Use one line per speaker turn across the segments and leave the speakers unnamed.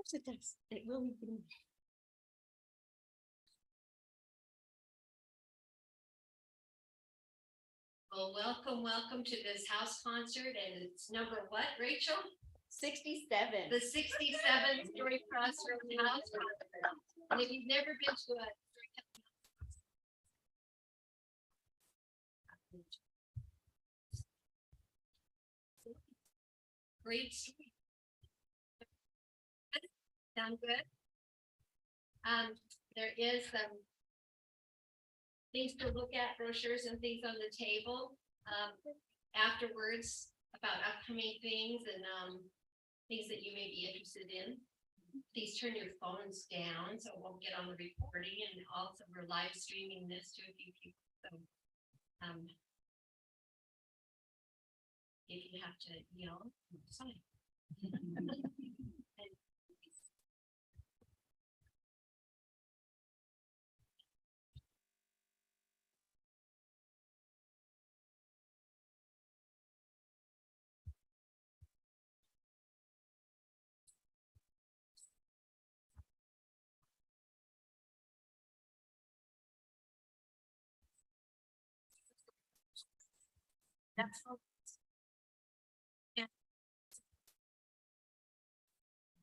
course it does. It really do. Well, welcome to this house concert, and it's number what, Rachel?
67.
The 67th Story Crossroads House Concert. And if you've never been to a great story. Sound good? There is some things to look at, brochures and things on the table afterwards about upcoming things and things that you may be interested in. Please turn your phones down so it won't get on the recording, and also we're live streaming this to a few people. So if you have to yell, it's fine. That's all. Yeah.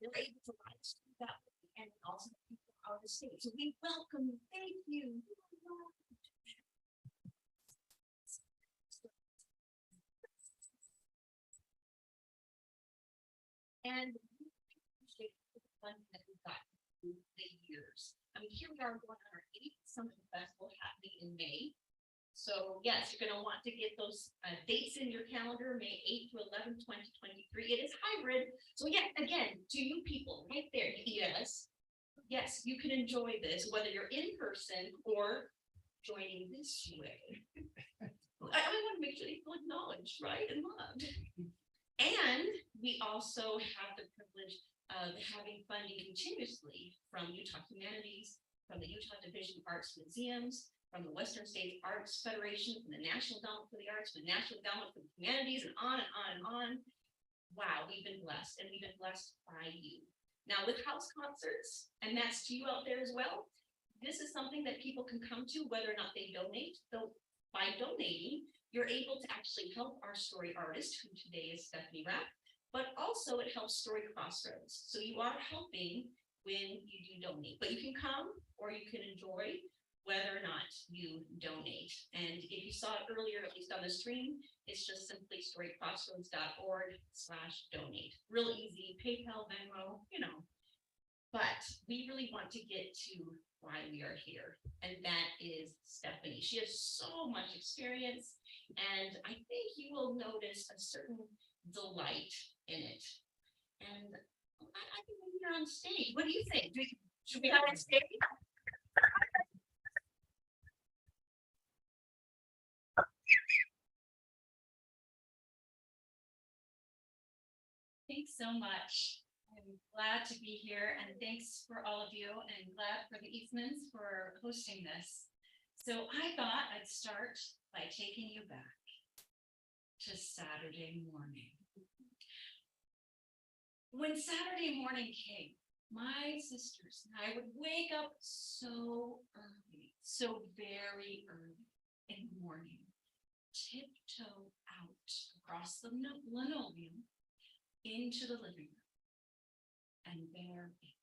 They're able to live stream that and also people out of the state. So we welcome you. Thank you. And we appreciate the fun that we've got through the years. I mean, here we are going on our 8th Summit Festival happening in May. So yes, you're going to want to get those dates in your calendar, May 8th to 11th, 2023. It is hybrid. So yeah, again, to you people right there, yes, you can enjoy this, whether you're in person or joining this way. I want to make sure they feel acknowledged, right, and loved. And we also have the privilege of having funding continuously from Utah Humanities, from the Utah Division of Arts Museums, from the Western States Arts Federation, from the National Endowment for the Arts, from the National Endowment for the Humanities, and on and on and on. Wow, we've been blessed, and we've been blessed by you. Now with house concerts, and that's to you out there as well, this is something that people can come to whether or not they donate. So by donating, you're able to actually help our story artist, who today is Steffani Raff, but also it helps Story Crossroads. So you are helping when you do donate, but you can come or you can enjoy whether or not you donate. And if you saw it earlier, at least on the stream, it's just simply storycrossroads.org/donate. Real easy, PayPal, Venmo, you know. But we really want to get to why we are here, and that is Steffani. She has so much experience, and I think you will notice a certain delight in it. And I think we're on stage. What do you think? Should we have on stage?
Thanks so much. I'm glad to be here, and thanks for all of you, and glad for the Eastmans for hosting this. So I thought I'd start by taking you back to Saturday morning. When Saturday morning came, my sisters and I would wake up so early, so very early in the morning, tiptoe out across the linoleum into the living room, and there it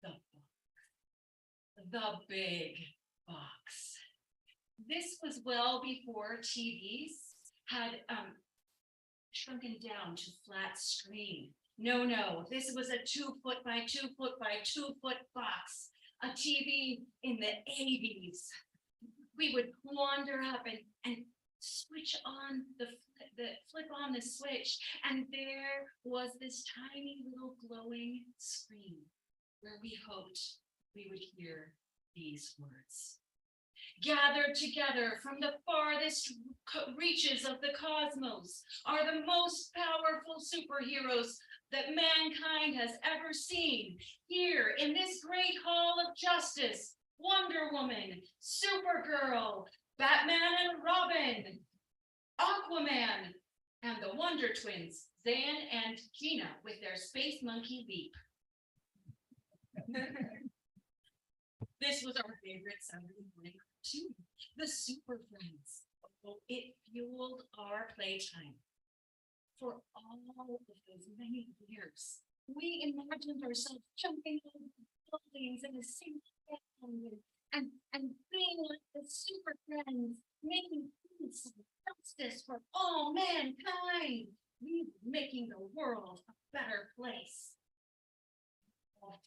was, the big box. This was well before TVs had shrunken down to flat screen. No, this was a 2 foot by 2 foot by 2 foot box, a TV in the 80s. We would wander up and switch on flip on the switch, and there was this tiny little glowing screen where we hoped we would hear these words. Gathered together from the farthest reaches of the cosmos are the most powerful superheroes that mankind has ever seen. Here in this great hall of justice, Wonder Woman, Supergirl, Batman and Robin, Aquaman, and the Wonder Twins, Zan and Gina, with their space monkey leap. This was our favorite Saturday morning cartoon, the Super Friends. Oh, it fueled our playtime. For all of those many years, we imagined ourselves jumping over buildings in a single family and being like the Super Friends, making peace and justice for all mankind. We were making the world a better place. Well,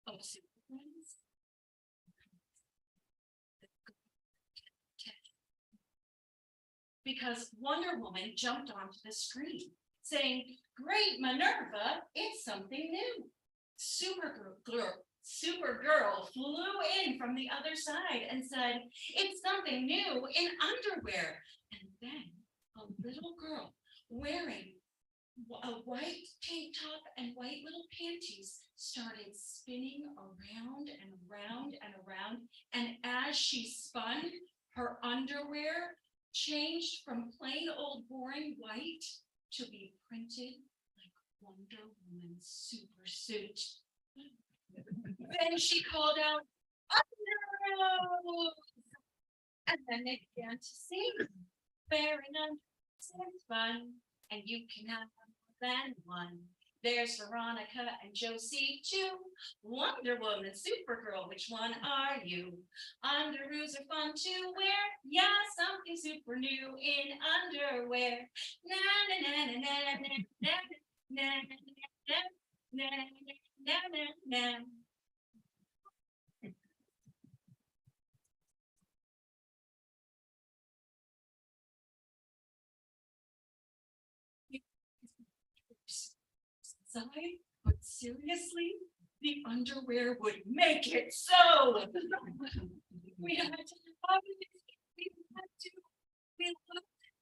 oh, Super Friends. Because Wonder Woman jumped onto the screen saying, "Great Minerva, it's something new." Supergirl flew in from the other side and said, "It's something new in underwear." And then a little girl wearing a white tank top and white little panties started spinning around and around and around. And as she spun, her underwear changed from plain old boring white to be printed like Wonder Woman's super suit. Then she called out, "Underoos!" And then they began to sing, "Fair and under fun, and you can have more than one. There's Veronica and Josie too. Wonder Woman, Supergirl, which one are you? Underoos are fun to wear. Yeah, something super new in underwear. Na na na na na na na na na na na na." Side, but seriously, the underwear would make it so. We had to love it. We had to. We loved it.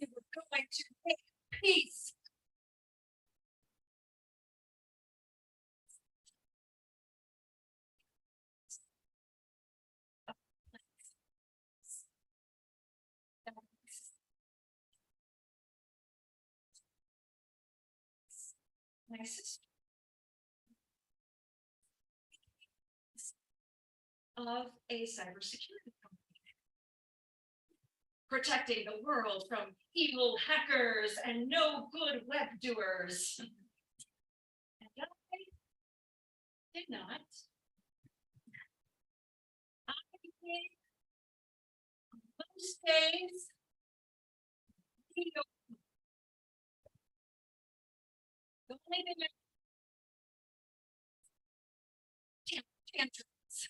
We were going to make peace. My sister of a cybersecurity company, protecting the world from evil hackers and no good web doers. And I did not. I did those days. The only thing tantrums.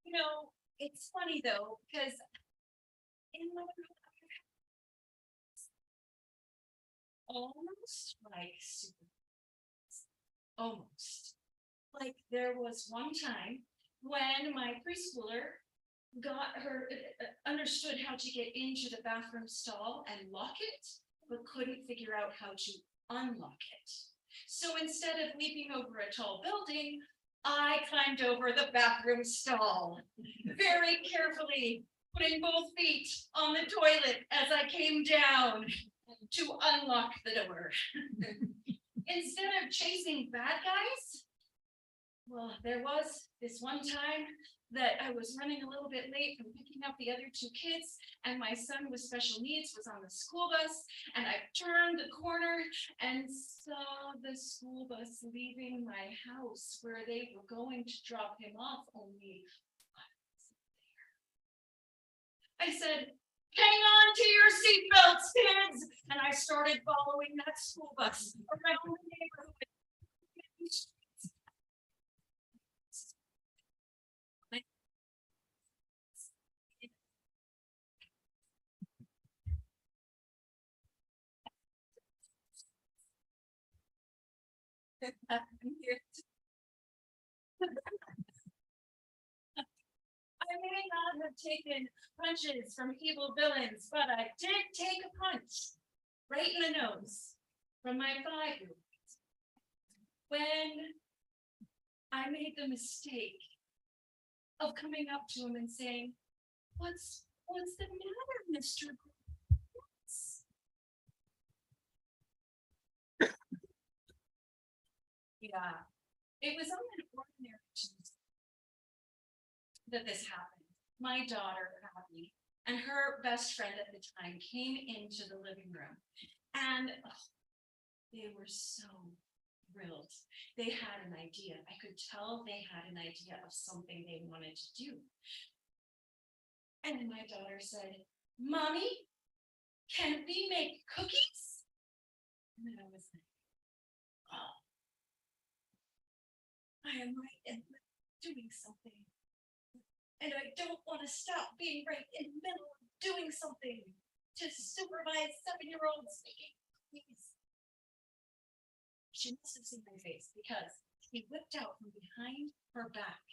You know, it's funny though, because in my almost like almost like there was one time when my preschooler got her understood how to get into the bathroom stall and lock it, but couldn't figure out how to unlock it. So instead of leaping over a tall building, I climbed over the bathroom stall, very carefully putting both feet on the toilet as I came down to unlock the door. Instead of chasing bad guys, well, there was this one time that I was running a little bit late from picking up the other two kids, and my son with special needs was on the school bus, and I turned the corner and saw the school bus leaving my house where they were going to drop him off, only I wasn't there. I said, "Hang on to your seatbelts, kids," and I started following that school bus around the neighborhood. I'm here to I may not have taken punches from evil villains, but I did take a punch right in the nose from my 5-year-old when I made the mistake of coming up to him and saying, what's the matter, Mr. Grants?" Yeah, it was on an ordinary Tuesday that this happened. My daughter, Abby, and her best friend at the time came into the living room, and they were so thrilled. They had an idea. I could tell they had an idea of something they wanted to do. And my daughter said, "Mommy, can we make cookies?" And then I was like, "Oh, I am right in the middle of doing something. And I don't want to stop being right in the middle of doing something to supervise 7-year-olds making cookies." She must have seen my face because she whipped out from behind her back.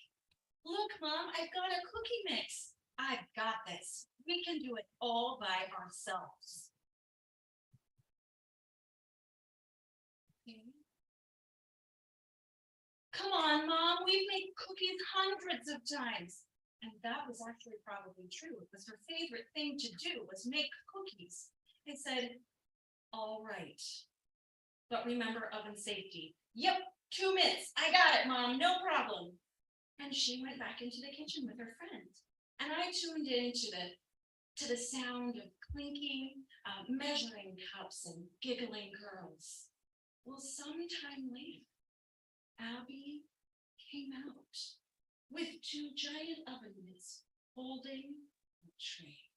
"Look, Mom, I've got a cookie mix. I've got this. We can do it all by ourselves." "Come on, Mom, we've made cookies hundreds of times." And that was actually probably true. It was her favorite thing to do was make cookies. I said, "All right. But remember oven safety." "Yep, 2 minutes. I got it, Mom, no problem." And she went back into the kitchen with her friend. And I tuned into the sound of clinking, measuring cups and giggling girls. Well, sometime later, Abby came out with 2 giant oven mitts holding a tray.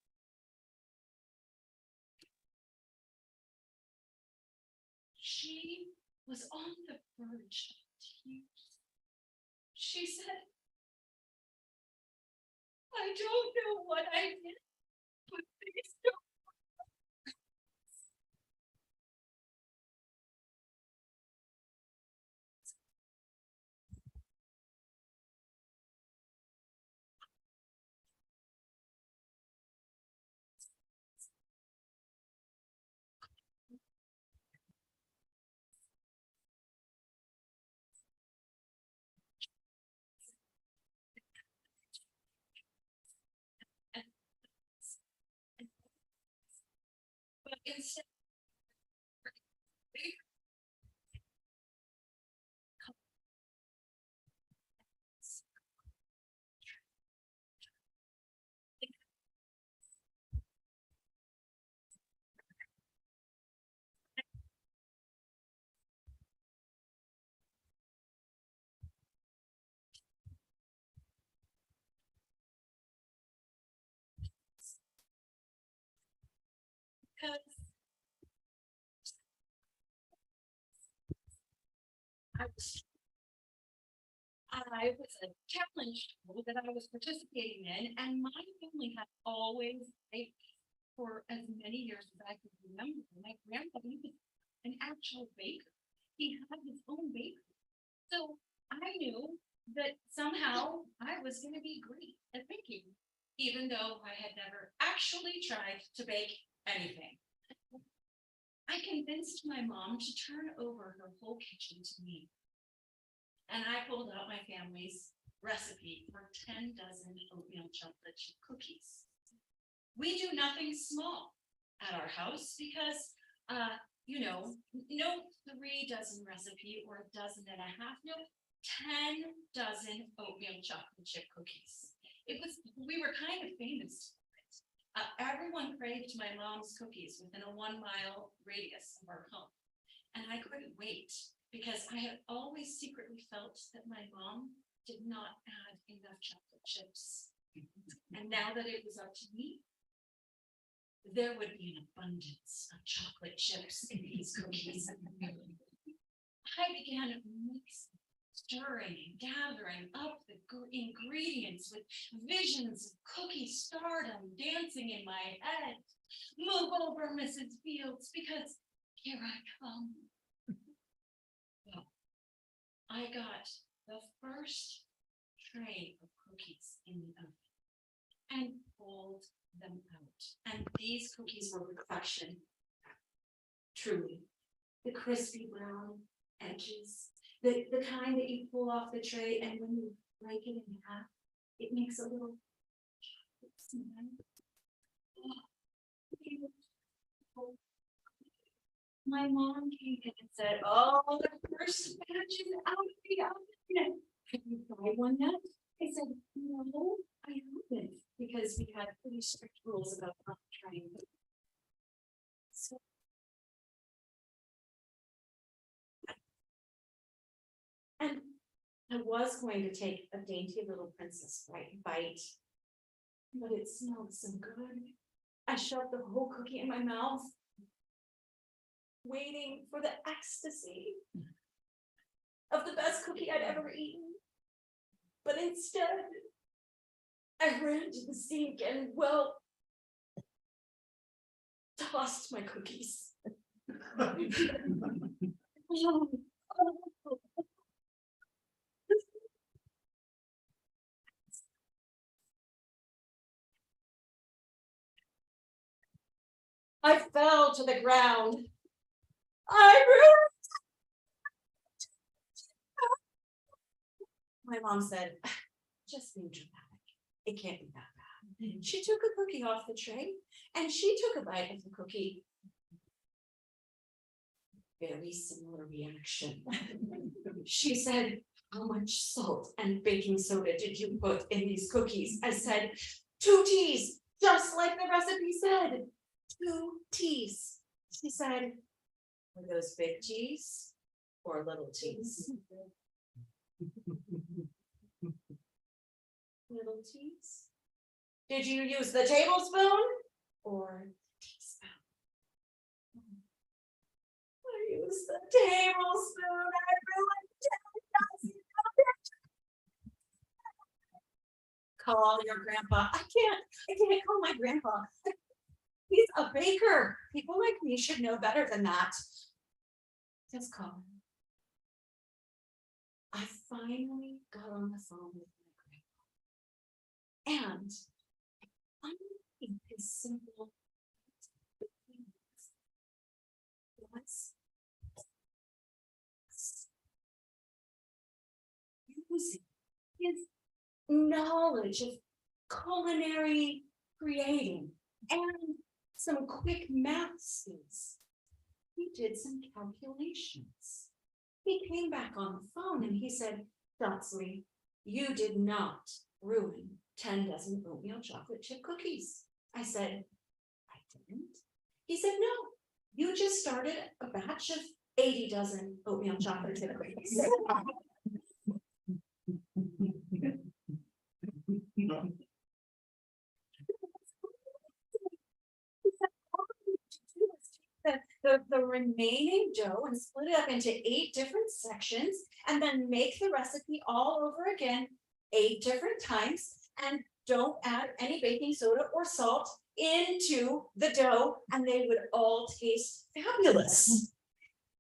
She was on the verge of tears. She said, "I don't know what I did, but please don't." But instead, because I was a challenge show that I was participating in, and my family had always baked for as many years as I could remember. My grandfather, he was an actual baker. He had his own bakery. So I knew that somehow I was going to be great at baking, even though I had never actually tried to bake anything. I convinced my mom to turn over her whole kitchen to me. And I pulled out my family's recipe for 10 dozen oatmeal chocolate chip cookies. We do nothing small at our house because, no 3 dozen recipe or a dozen and a half, no 10 dozen oatmeal chocolate chip cookies. We were kind of famous for it. Everyone craved my mom's cookies within a 1-mile radius of our home. And I couldn't wait because I had always secretly felt that my mom did not add enough chocolate chips. And now that it was up to me, there would be an abundance of chocolate chips in these cookies. I began mixing, stirring, and gathering up the ingredients with visions of cookie stardom dancing in my head. Move over, Mrs. Fields, because here I come. Well, I got the first tray of cookies in the oven and pulled them out. And these cookies were perfection. Truly. The crispy brown edges, the kind that you pull off the tray, and when you break it in half, it makes a little chocolate smell. Oh, my mom came in and said, "Oh, the first batch is out of the oven. Have you tried one yet?" I said, "No, I haven't," because we had pretty strict rules about not trying them. So and I was going to take a dainty little princess bite, but it smelled so good. I shoved the whole cookie in my mouth, waiting for the ecstasy of the best cookie I'd ever eaten. But instead, I ran to the sink and, well, tossed my cookies. I fell to the ground. My mom said, "Just be dramatic. It can't be that bad." She took a cookie off the tray and she took a bite of the cookie. Very similar reaction. She said, "How much salt and baking soda did you put in these cookies?" I said, 2 teas, just like the recipe said. 2 teas. She said, "Were those big teas or little teas?" Little teas. Did you use the tablespoon or teaspoon? I used the tablespoon. I really did. Call your grandpa. I can't call my grandpa. He's a baker. People like me should know better than that. Just call him. I finally got on the phone with my grandpa. And finally his simple was using his knowledge of culinary creating and some quick math skills. He did some calculations. He came back on the phone and he said, "Dotsley, you did not ruin 10 dozen oatmeal chocolate chip cookies." I said, "I didn't." He said, "No, you just started a batch of 80 dozen oatmeal chocolate chip cookies." The remaining dough and split it up into 8 different sections, and then make the recipe all over again 8 different times, and don't add any baking soda or salt into the dough, and they would all taste fabulous.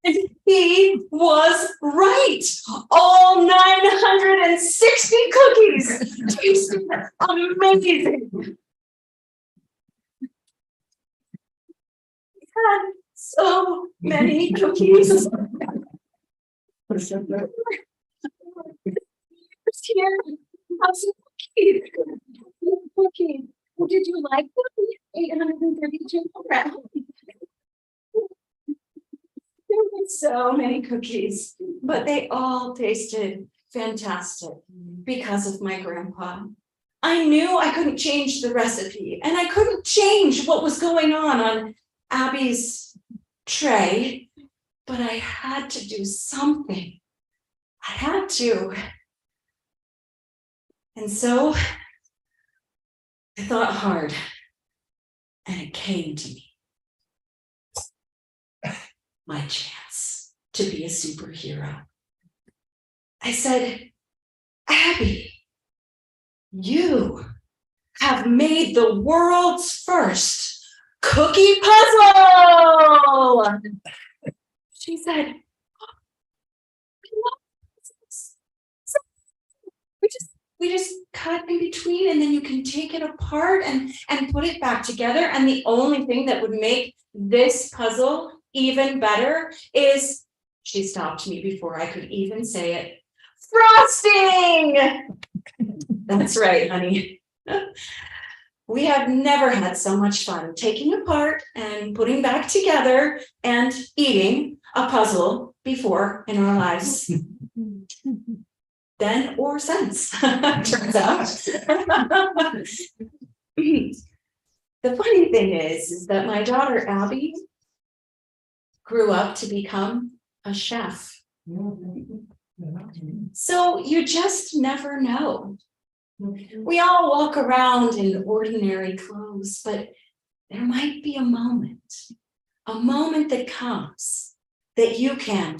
And he was right. All 960 cookies tasted amazing. Had so many cookies. Here, have some cookies. Cookies. Well, did you like them? 832 grams. There were so many cookies, but they all tasted fantastic because of my grandpa. I knew I couldn't change the recipe, and I couldn't change what was going on Abby's tray, but I had to do something. I had to. And so I thought hard, and it came to me. My chance to be a superhero. I said, "Abby, you have made the world's first cookie puzzle." She said,
we just cut in between, and then you can take it apart and put it back together. And the only thing that would make this puzzle even better is, she stopped me before I could even say it, frosting. That's right, honey. We have never had so much fun taking apart and putting back together and eating a puzzle before in our lives. Then or since, turns out. The funny thing is that my daughter Abby grew up to become a chef. So you just never know. We all walk around in ordinary clothes, but there might be a moment that comes that you can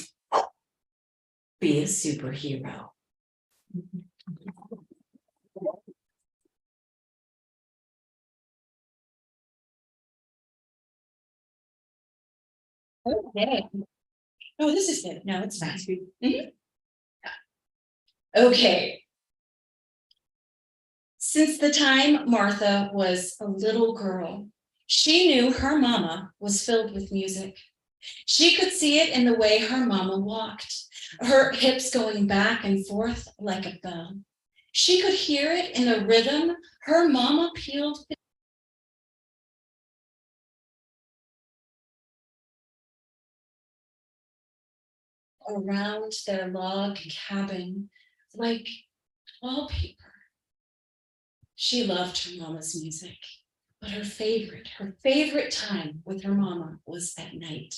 be a superhero. Okay. Oh, this is good. No, it's fine. Mhm. Okay. Since the time Martha was a little girl, she knew her mama was filled with music. She could see it in the way her mama walked, her hips going back and forth like a bell. She could hear it in the rhythm her mama peeled around their log cabin like wallpaper. She loved her mama's music, but her favorite time with her mama was at night,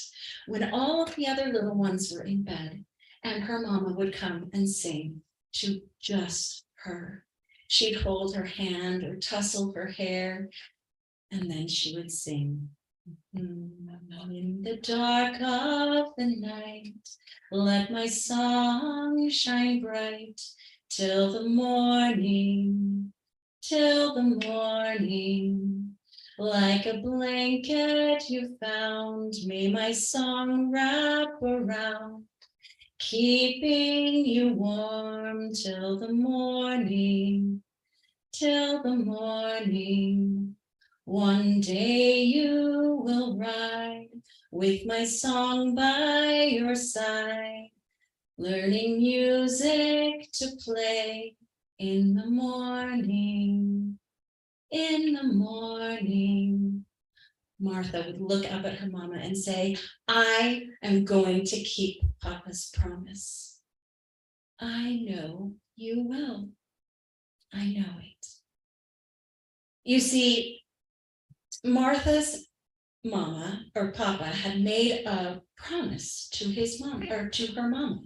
when all of the other little ones were in bed and her mama would come and sing to just her. She'd hold her hand or tussle her hair, and then she would sing. In the dark of the night, let my song shine bright till the morning, like a blanket you found, may my song wrap around, keeping you warm till the morning, One day you will ride with my song by your side, learning music to play in the morning. Martha would look up at her mama and say, I am going to keep Papa's promise. I know you will. I know it. You see, Martha's mama or Papa had made a promise to his mom or to her mama.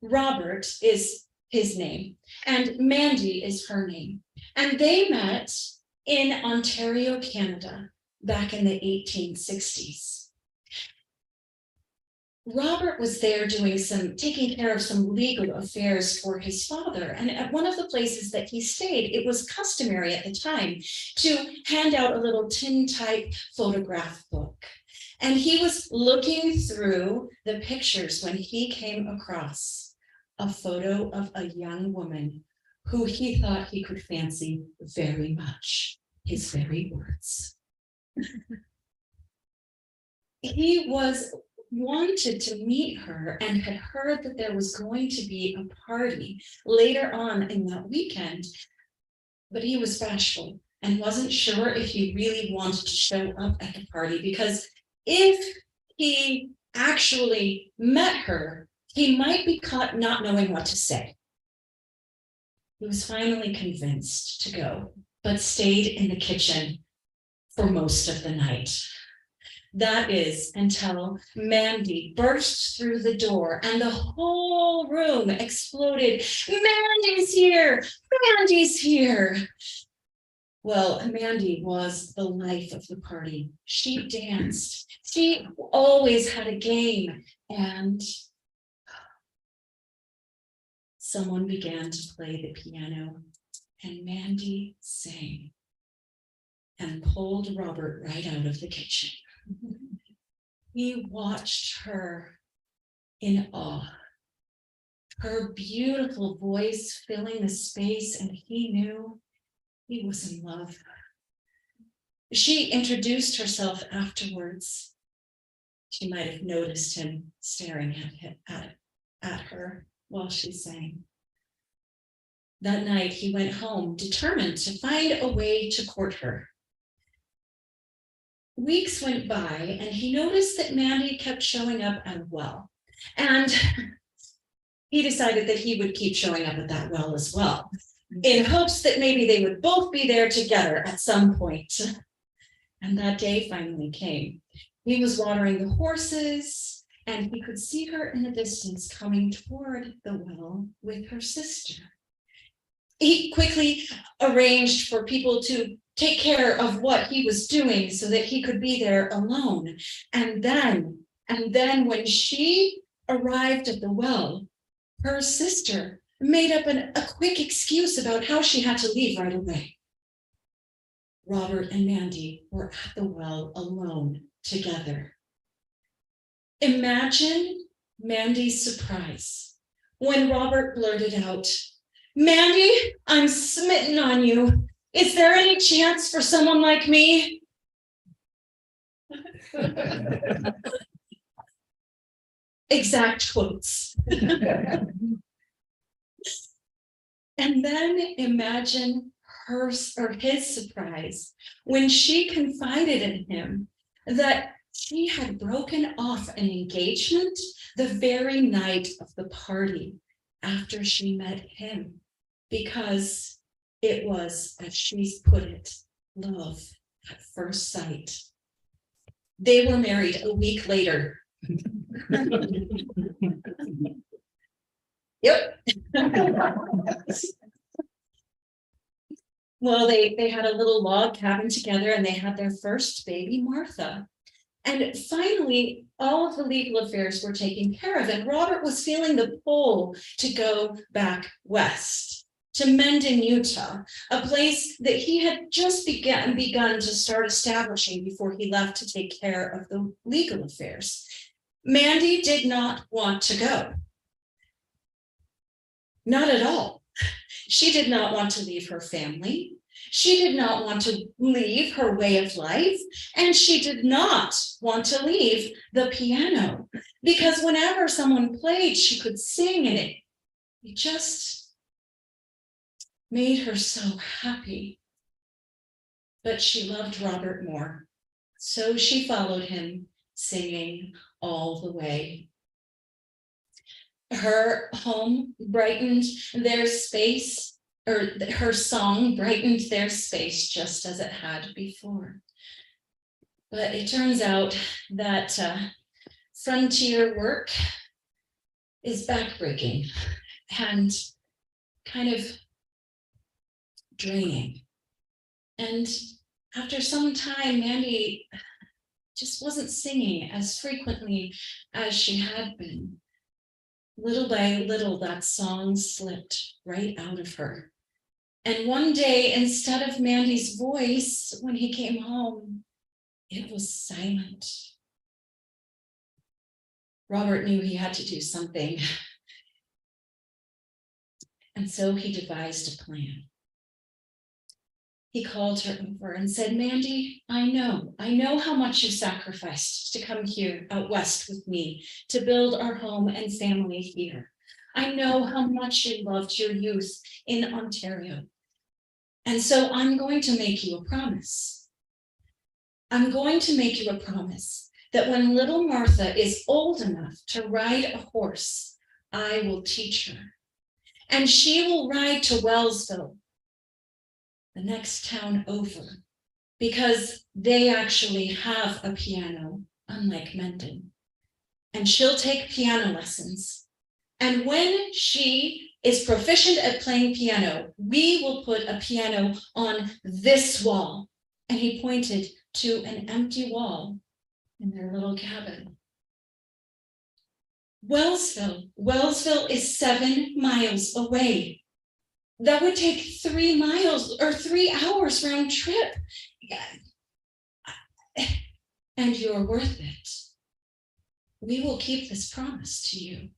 Robert is his name and Mandy is her name. And they met in Ontario, Canada, back in the 1860s. Robert was there taking care of some legal affairs for his father. And at one of the places that he stayed, it was customary at the time to hand out a little tin type photograph book. And he was looking through the pictures when he came across a photo of a young woman who he thought he could fancy very much, his very words. He wanted to meet her and had heard that there was going to be a party later on in that weekend, but he was bashful and wasn't sure if he really wanted to show up at the party, because if he actually met her, he might be caught not knowing what to say. He was finally convinced to go, but stayed in the kitchen for most of the night. That is until Mandy burst through the door and the whole room exploded. Mandy's here! Mandy's here! Well, Mandy was the life of the party. She danced. She always had a game, and someone began to play the piano, and Mandy sang and pulled Robert right out of the kitchen. He watched her in awe. her beautiful voice filling the space, and he knew he was in love. She introduced herself afterwards. She might have noticed him staring at her while she sang. That night, he went home, determined to find a way to court her. Weeks went by, and he noticed that Mandy kept showing up at a well. And he decided that he would keep showing up at that well as well, in hopes that maybe they would both be there together at some point. And that day finally came. He was watering the horses, and he could see her in the distance coming toward the well with her sister. He quickly arranged for people to take care of what he was doing so that he could be there alone. And then when she arrived at the well, her sister made up a quick excuse about how she had to leave right away. Robert and Mandy were at the well alone together. Imagine Mandy's surprise when Robert blurted out, "Mandy, I'm smitten on you. Is there any chance for someone like me?" Exact quotes. And then imagine his surprise when she confided in him that she had broken off an engagement the very night of the party after she met him, because it was, as she put it, love at first sight. They were married a week later. Yep. Well, they had a little log cabin together, and they had their first baby, Martha. And finally, all of the legal affairs were taken care of, and Robert was feeling the pull to go back west to Mendon, Utah, a place that he had just begun to start establishing before he left to take care of the legal affairs. Mandy did not want to go. Not at all. She did not want to leave her family. She did not want to leave her way of life. And she did not want to leave the piano, because whenever someone played, she could sing, and it just made her so happy. But she loved Robert more. So she followed him, singing all the way. Her home brightened their space, or her song brightened their space just as it had before. But it turns out that frontier work is backbreaking and kind of draining. And after some time, Mandy just wasn't singing as frequently as she had been. Little by little, that song slipped right out of her. And one day, instead of Mandy's voice, when he came home, it was silent. Robert knew he had to do something. And so he devised a plan. He called her over and said, "Mandy, I know how much you sacrificed to come here out west with me to build our home and family here. I know how much you loved your youth in Ontario. And so I'm going to make you a promise. I'm going to make you a promise that when little Martha is old enough to ride a horse, I will teach her. And she will ride to Wellsville, the next town over, because they actually have a piano, unlike Mendon. And she'll take piano lessons. And when she is proficient at playing piano, we will put a piano on this wall." And he pointed to an empty wall in their little cabin. Wellsville is 7 miles away. That would take 3 miles or 3 hours round trip. And you're worth it. We will keep this promise to you.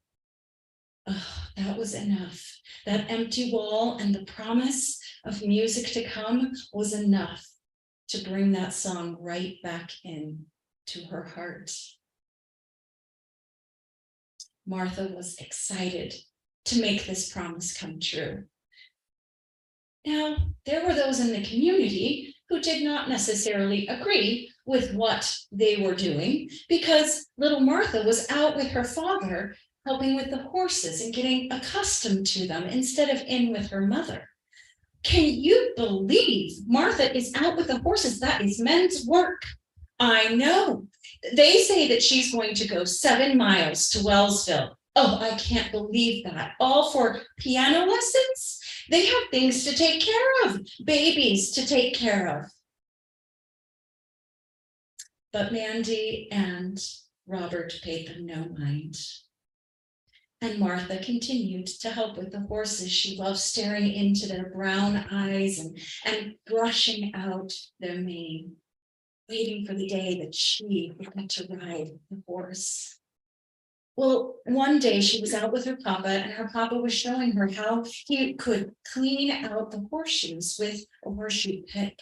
Oh, that was enough. That empty wall and the promise of music to come was enough to bring that song right back in to her heart. Martha was excited to make this promise come true. Now, there were those in the community who did not necessarily agree with what they were doing, because little Martha was out with her father helping with the horses and getting accustomed to them instead of in with her mother. Can you believe Martha is out with the horses? That is men's work. I know. They say that she's going to go 7 miles to Wellsville. Oh, I can't believe that. All for piano lessons? They have things to take care of, babies to take care of. But Mandy and Robert paid them no mind. And Martha continued to help with the horses. She loved staring into their brown eyes and brushing out their mane, waiting for the day that she would get to ride the horse. Well, one day she was out with her papa, and her papa was showing her how he could clean out the horseshoes with a horseshoe pick.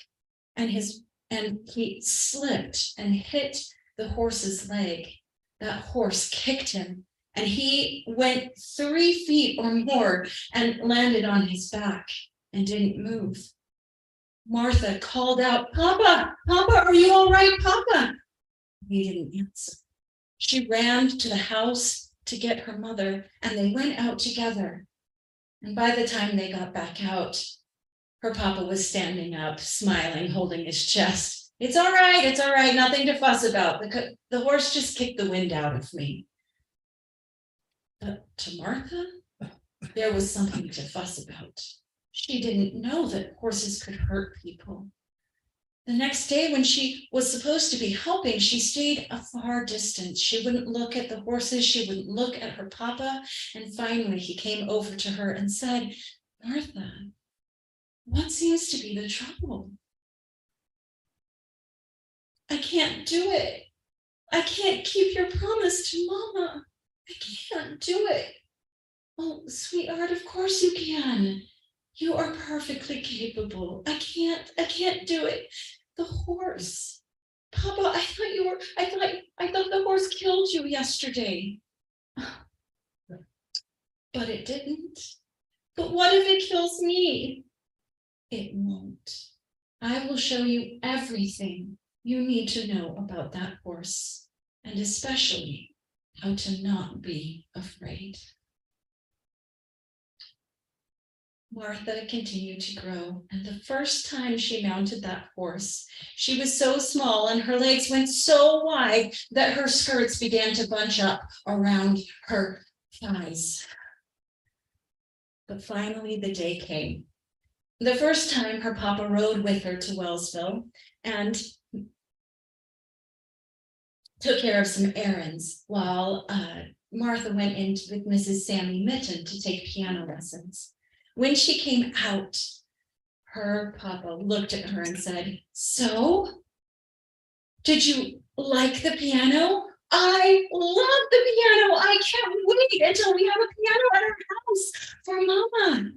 And he slipped and hit the horse's leg. That horse kicked him, and he went 3 feet or more and landed on his back and didn't move. Martha called out, "Papa, Papa, are you all right, Papa?" He didn't answer. She ran to the house to get her mother, and they went out together. And by the time they got back out, her papa was standing up, smiling, holding his chest. It's all right, nothing to fuss about. The horse just kicked the wind out of me." But to Martha, there was something to fuss about. She didn't know that horses could hurt people. The next day, when she was supposed to be helping, she stayed a far distance. She wouldn't look at the horses. She wouldn't look at her papa. And finally, he came over to her and said, "Martha, what seems to be the trouble?" "I can't do it. I can't keep your promise to Mama. I can't do it." "Oh, sweetheart, of course you can. You are perfectly capable. I can't do it. The horse. Papa, I thought the horse killed you yesterday." "But it didn't." "But what if it kills me?" "It won't. I will show you everything you need to know about that horse, and especially how to not be afraid." Martha continued to grow, and the first time she mounted that horse, she was so small and her legs went so wide that her skirts began to bunch up around her thighs. But finally the day came. The first time her papa rode with her to Wellsville and took care of some errands while Martha went in with Mrs. Sammy Mitten to take piano lessons. When she came out, her papa looked at her and said, "So, did you like the piano?" "I love the piano. I can't wait until we have a piano at our house for Mama."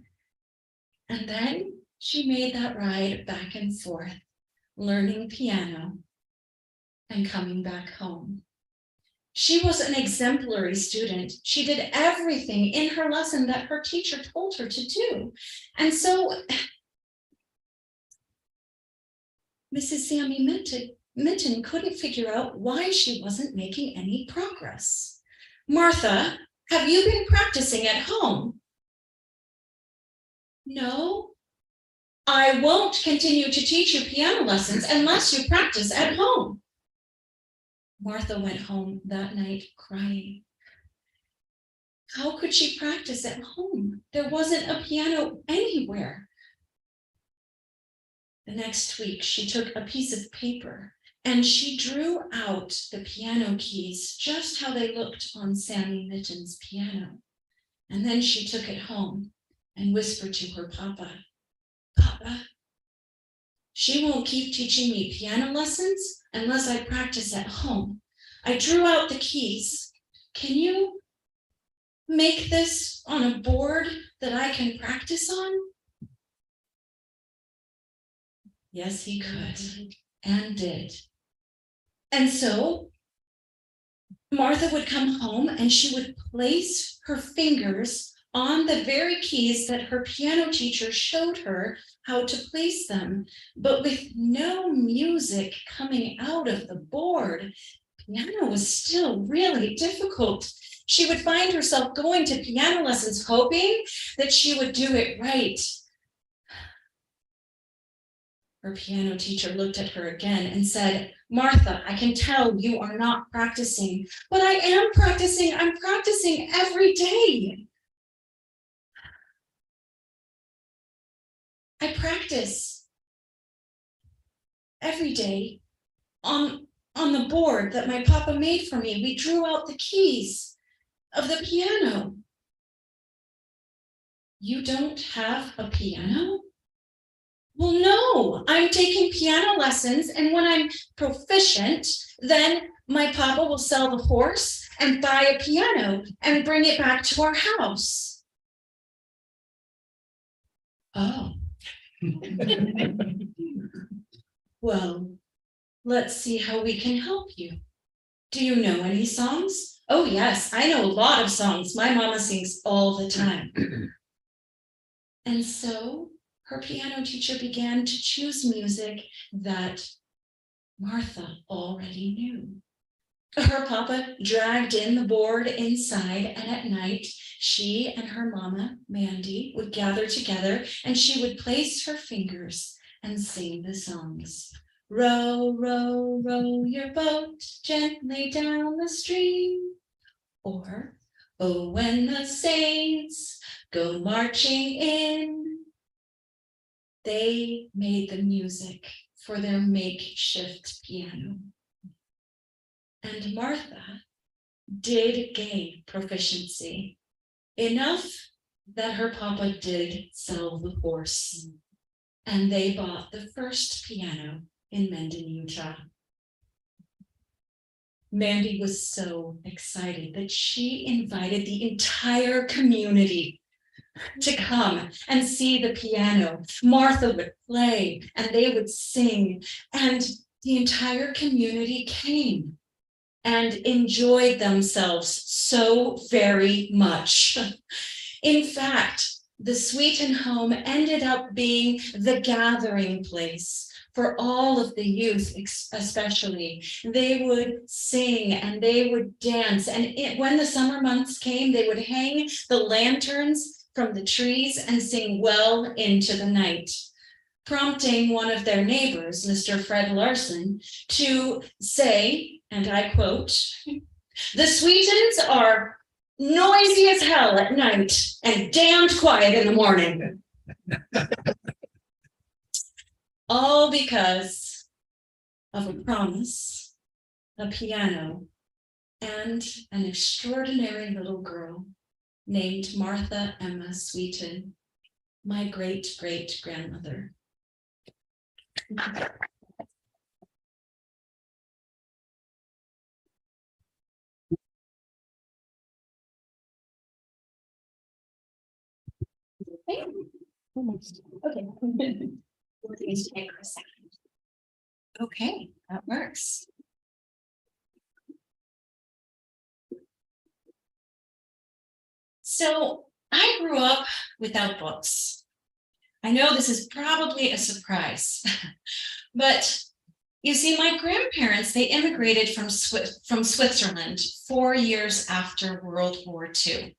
And then she made that ride back and forth, learning piano and coming back home. She was an exemplary student. She did everything in her lesson that her teacher told her to do. And so Mrs. Sammy Minton couldn't figure out why she wasn't making any progress. "Martha, have you been practicing at home?" "No." "I won't continue to teach you piano lessons unless you practice at home." Martha went home that night crying. How could she practice at home? There wasn't a piano anywhere. The next week, she took a piece of paper and she drew out the piano keys just how they looked on Sammy Mitten's piano. And then she took it home and whispered to her papa, "Papa, she won't keep teaching me piano lessons unless I practice at home. I drew out the keys. Can you make this on a board that I can practice on? Yes, he could, and did. And so Martha would come home and she would place her fingers on the very keys that her piano teacher showed her how to place them, but with no music coming out of the board. Piano was still really difficult. She would find herself going to piano lessons, hoping that she would do it right. Her piano teacher looked at her again and said, "Martha, I can tell you are not practicing." "But I am practicing. I'm practicing every day." "I practice every day on the board that my papa made for me. We drew out the keys of the piano." "You don't have a piano?" "Well, no, I'm taking piano lessons, and when I'm proficient, then my papa will sell the horse and buy a piano and bring it back to our house." "Oh." "Well, let's see how we can help you. Do you know any songs?" "Oh, yes, I know a lot of songs. My mama sings all the time." And so her piano teacher began to choose music that Martha already knew. Her papa dragged in the board inside, and at night she and her mama, Mandy, would gather together and she would place her fingers and sing the songs. "Row, row, row your boat gently down the stream." Or, "Oh, when the saints go marching in." They made the music for their makeshift piano. And Martha did gain proficiency, enough that her papa did sell the horse, and they bought the first piano in Mendon, Utah. Mandy was so excited that she invited the entire community to come and see the piano. Martha would play and they would sing, and the entire community came and enjoyed themselves so very much. In fact, the Sweeten home ended up being the gathering place for all of the youth, especially. They would sing and they would dance, and when the summer months came, they would hang the lanterns from the trees and sing well into the night, prompting one of their neighbors, Mr. Fred Larson, to say, and I quote, "The Sweetens are noisy as hell at night and damned quiet in the morning." All because of a promise, a piano, and an extraordinary little girl named Martha Emma Sweeten, my great-great-grandmother. Okay. Almost. Okay. Please take a second. Okay, that works. So I grew up without books. I know this is probably a surprise, but you see, my grandparents, they immigrated from Switzerland 4 years after World War II.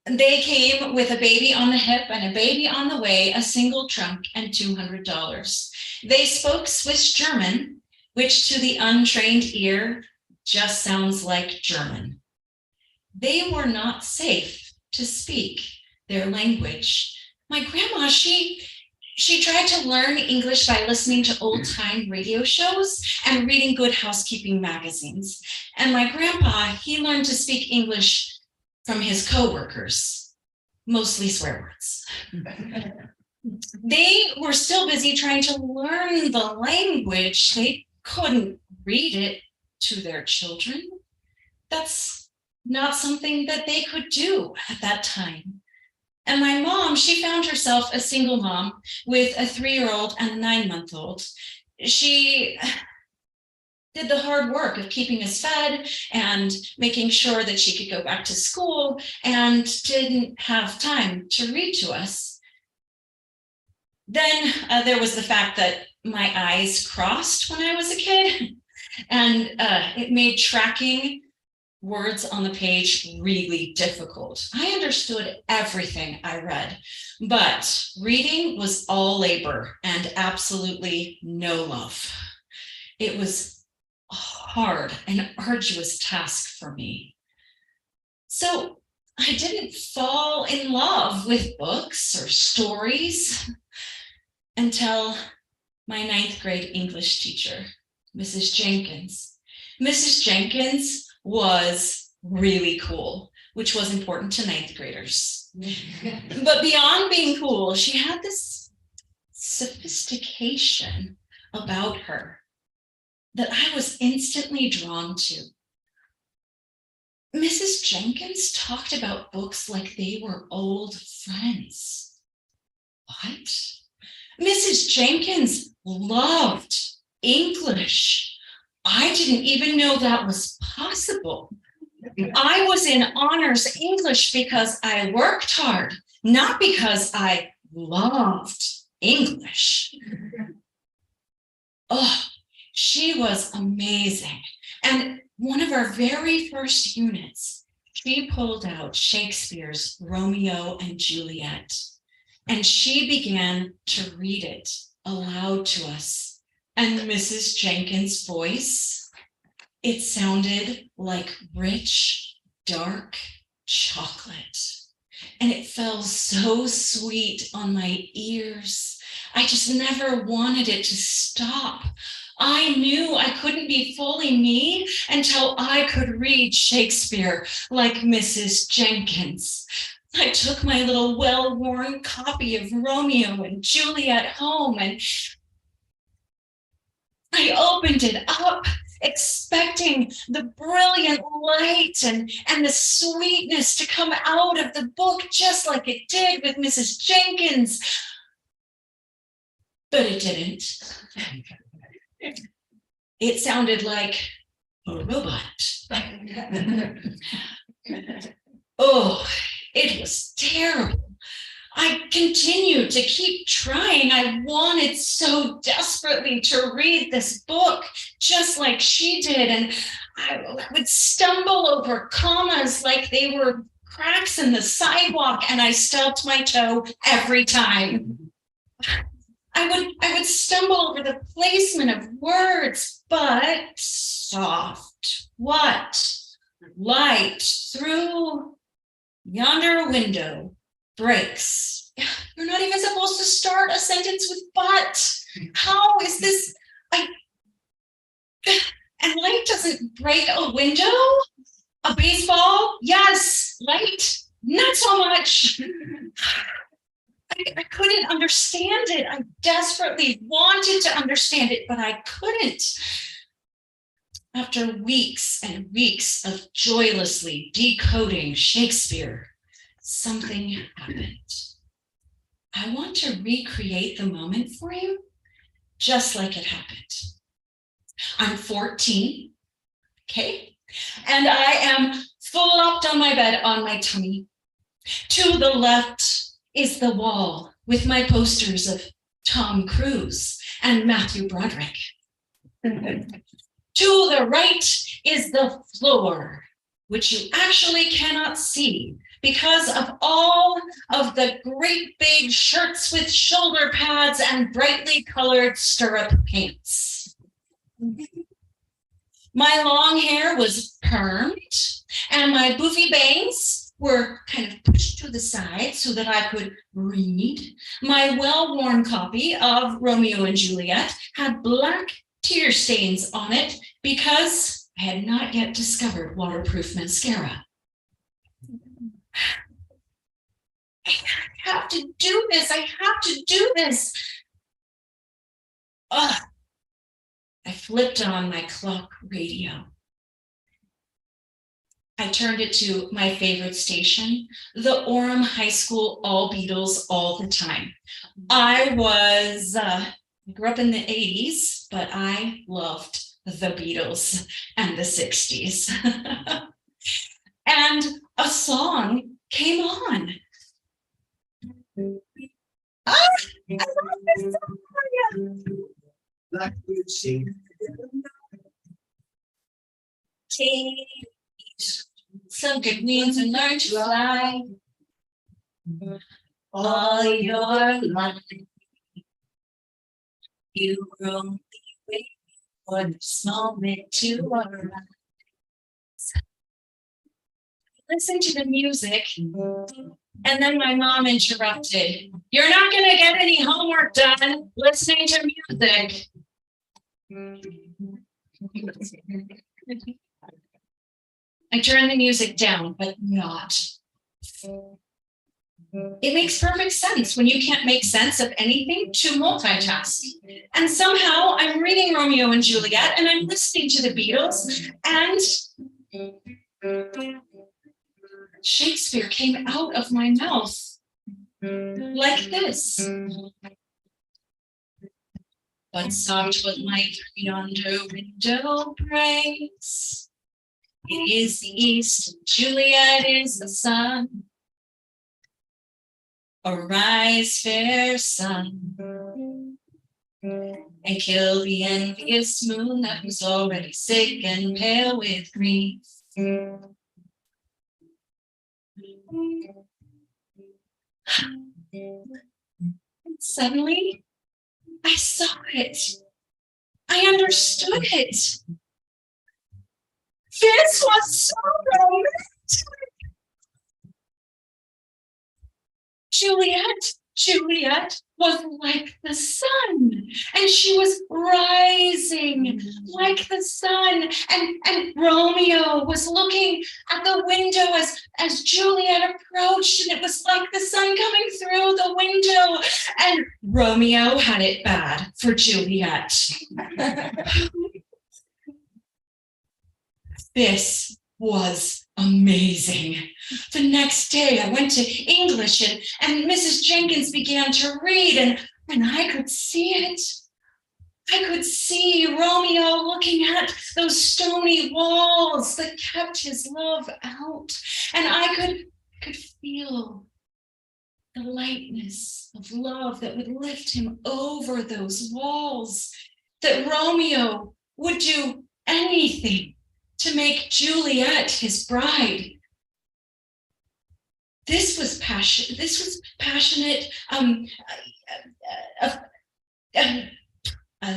They came with a baby on the hip and a baby on the way, a single trunk, and $200. They spoke Swiss German, which to the untrained ear just sounds like German. They were not safe to speak their language. My grandma, she tried to learn English by listening to old-time radio shows and reading Good Housekeeping magazines. And my grandpa, he learned to speak English from his coworkers, mostly swear words. They were still busy trying to learn the language. They couldn't read it to their children. That's not something that they could do at that time. And my mom, she found herself a single mom with a 3-year-old and a 9-month-old. She did the hard work of keeping us fed and making sure that she could go back to school and didn't have time to read to us. Then there was the fact that my eyes crossed when I was a kid, and it made tracking words on the page really difficult. I understood everything I read, but reading was all labor and absolutely no love. It was a hard and arduous task for me. So I didn't fall in love with books or stories until my 9th grade English teacher, Mrs. Jenkins. Mrs. Jenkins was really cool, which was important to 9th graders. But beyond being cool, she had this sophistication about her that I was instantly drawn to. Mrs. Jenkins talked about books like they were old friends. What? Mrs. Jenkins loved English. I didn't even know that was possible. I was in honors English because I worked hard, not because I loved English. Oh, she was amazing. And one of our very first units, she pulled out Shakespeare's Romeo and Juliet, and she began to read it aloud to us. And Mrs. Jenkins' voice, it sounded like rich, dark chocolate. And it felt so sweet on my ears. I just never wanted it to stop. I knew I couldn't be fully me until I could read Shakespeare like Mrs. Jenkins. I took my little well-worn copy of Romeo and Juliet home, and I opened it up, expecting the brilliant light and the sweetness to come out of the book, just like it did with Mrs. Jenkins. But it didn't. It sounded like a robot. Oh, it was terrible. I continued to keep trying. I wanted so desperately to read this book, just like she did. And I would stumble over commas like they were cracks in the sidewalk, and I stubbed my toe every time. I would stumble over the placement of words, but soft, what? Light through yonder window breaks. You're not even supposed to start a sentence with but. How is this? And light doesn't break a window? A baseball? Yes. Light? Not so much. I couldn't understand it. I desperately wanted to understand it, but I couldn't. After weeks and weeks of joylessly decoding Shakespeare, something happened. I want to recreate the moment for you, just like it happened. I'm 14, okay? And I am flopped on my bed on my tummy. To the left is the wall with my posters of Tom Cruise and Matthew Broderick. To the right is the floor, which you actually cannot see because of all of the great big shirts with shoulder pads and brightly colored stirrup pants. My long hair was permed, and my boofy bangs were kind of pushed to the side so that I could read. My well-worn copy of Romeo and Juliet had black tear stains on it because I had not yet discovered waterproof mascara. I have to do this. I have to do this. Ugh. I flipped on my clock radio. I turned it to my favorite station, the Orem High School All Beatles all the time. I grew up in the 80s, but I loved the Beatles and the 60s. And a song came on. I love this song.
Like we sing.
Some good means and learn to fly all your life. You were only waiting for this moment to arise. Listen to the music, and then my mom interrupted. You're not going to get any homework done listening to music. I turned the music down, but not. It makes perfect sense when you can't make sense of anything to multitask. And somehow I'm reading Romeo and Juliet and I'm listening to the Beatles, and Shakespeare came out of my mouth like this. But soft what light yonder window breaks. It is the east, Juliet is the sun. Arise, fair sun, and kill the envious moon that was already sick and pale with grief. Suddenly, I saw it. I understood it. This was so romantic. Juliet was like the sun, and she was rising like the sun, and Romeo was looking at the window as Juliet approached, and it was like the sun coming through the window, and Romeo had it bad for Juliet. This was amazing. The next day I went to English and Mrs. Jenkins began to read, and I could see it. I could see Romeo looking at those stony walls that kept his love out. And I could feel the lightness of love that would lift him over those walls, that Romeo would do anything to make Juliet his bride. This was passion. This was passionate. I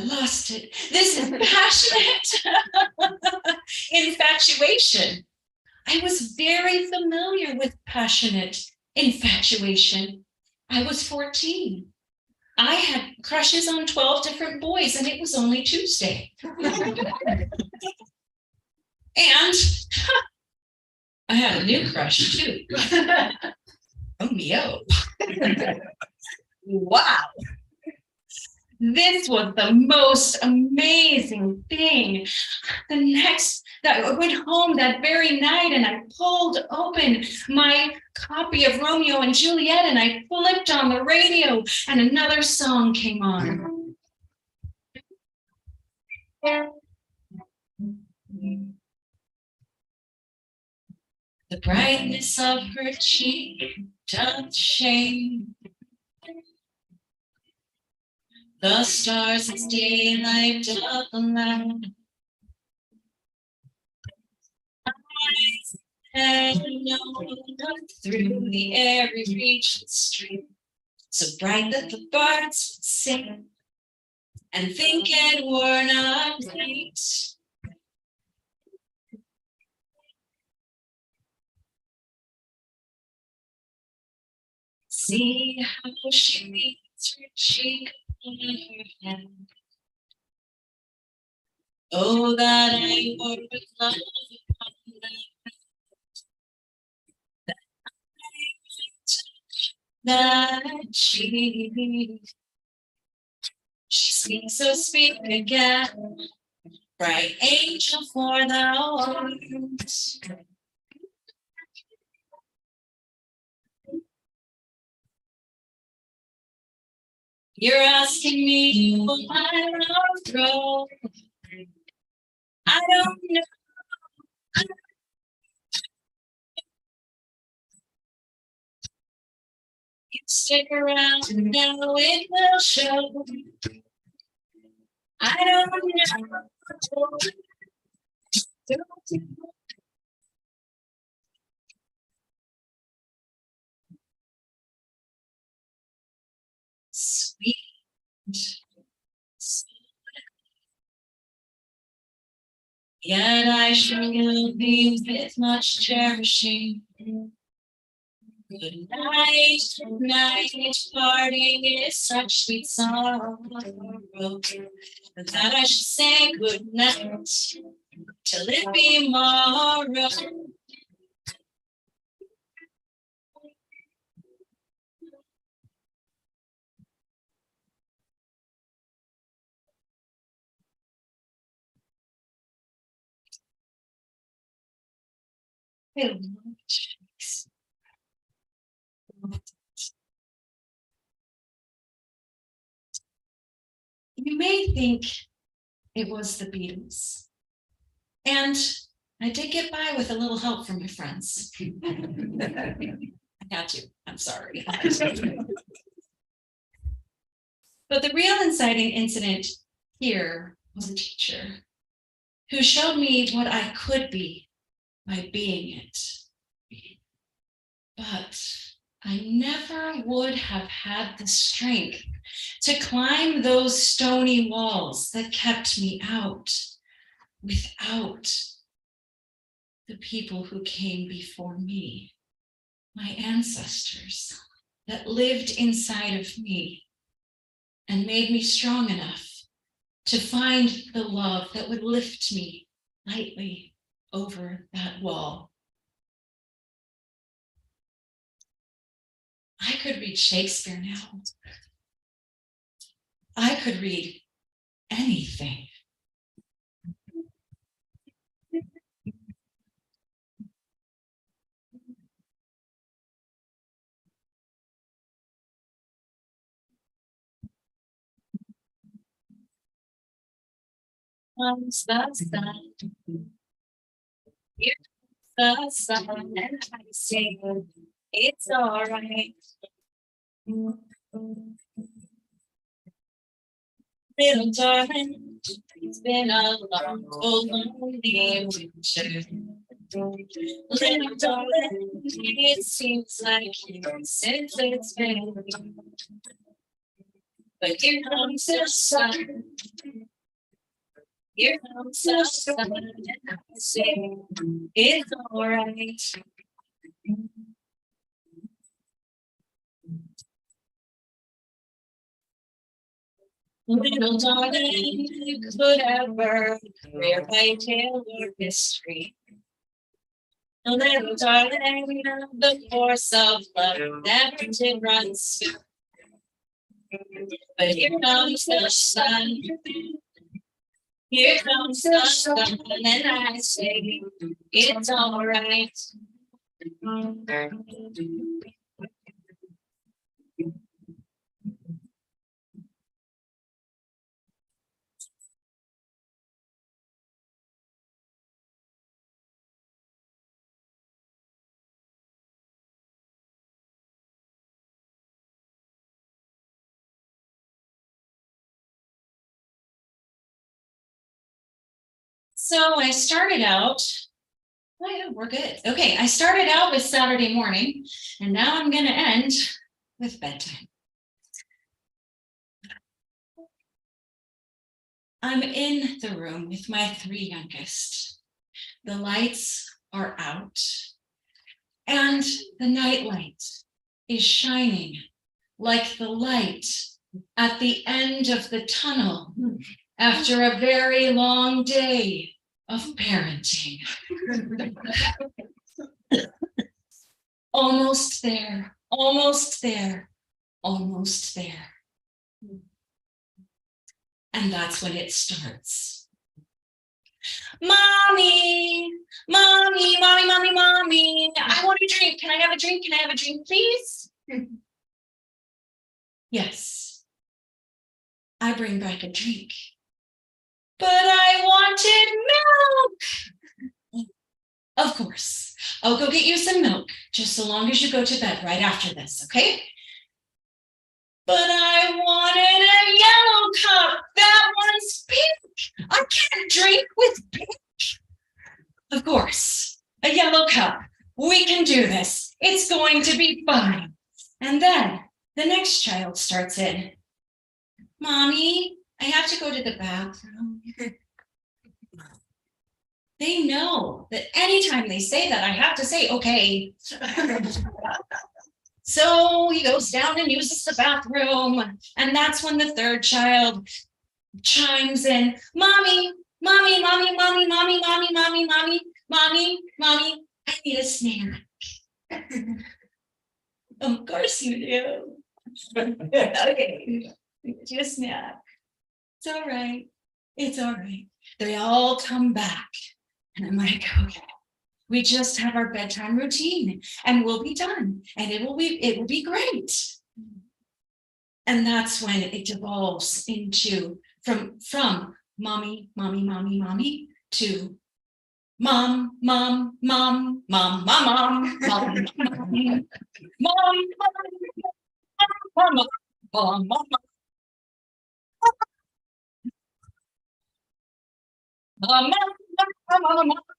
lost it. This is passionate infatuation. I was very familiar with passionate infatuation. I was 14. I had crushes on 12 different boys, and it was only Tuesday. And I had a new crush too. Romeo. Wow. This was the most amazing thing. I went home that very night and I pulled open my copy of Romeo and Juliet and I flipped on the radio and another song came on. The brightness of her cheek doth shame. The stars as daylight doth allow. Eyes had known through the airy reach the stream, so bright that the birds would sing, and think it were not night. See how she leans her cheek upon her hand. Oh, that I were with love upon that cheek. She speaks, so speak again, bright angel, for thou art. You're asking me why I love grow. I don't know. You stick around and now it will show. I don't know. Sweet. Yet I shall be with much cherishing. Good night, good night, parting is such sweet sorrow. That I should say good night till it be morrow. I love chicks. You may think it was the Beatles. And I did get by with a little help from my friends. I had to, I'm sorry. But the real inciting incident here was a teacher who showed me what I could be by being it. But I never would have had the strength to climb those stony walls that kept me out without the people who came before me, my ancestors that lived inside of me and made me strong enough to find the love that would lift me lightly over that wall. I could read Shakespeare now. I could read anything. Comes the sun, here's the sun, and I say it's all right. Little darling, it's been a long, cold, lonely winter. Little darling, it seems like years since it's been. But here comes the sun. Here comes the sun, and I say it's all right. Little darling, you could have burned a career by tale or history. Little darling, the force of love never did run smooth. But here comes the sun. Here comes the sun, and I say it's all right. So I started out, oh yeah, we're good. Okay, I started out with Saturday morning, and now I'm going to end with bedtime. I'm in the room with my three youngest. The lights are out, and the nightlight is shining like the light at the end of the tunnel after a very long day of parenting. Almost there, almost there, almost there. And that's when it starts. Mommy, mommy, mommy, mommy, mommy, I want a drink. Can I have a drink? Can I have a drink, please? Yes, I bring back a drink. But I wanted milk. Of course, I'll go get you some milk, just so long as you go to bed right after this, okay? But I wanted a yellow cup. That one's pink. I can't drink with pink. Of course, a yellow cup. We can do this. It's going to be fine. And then the next child starts in. Mommy, I have to go to the bathroom. They know that anytime they say that, I have to say, okay. So he goes down and uses the bathroom. And that's when the third child chimes in. Mommy, mommy, mommy, mommy, mommy, mommy, mommy, mommy, mommy, mommy, I need a snack. Of course you do. Okay, get you a snack. It's all right. It's all right. They all come back. And I'm like, okay, we just have our bedtime routine and we'll be done. And it will be great. And that's when it devolves into from mommy, mommy, mommy, mommy to mom, mom, mom, mom, mom, mom, mom, mom,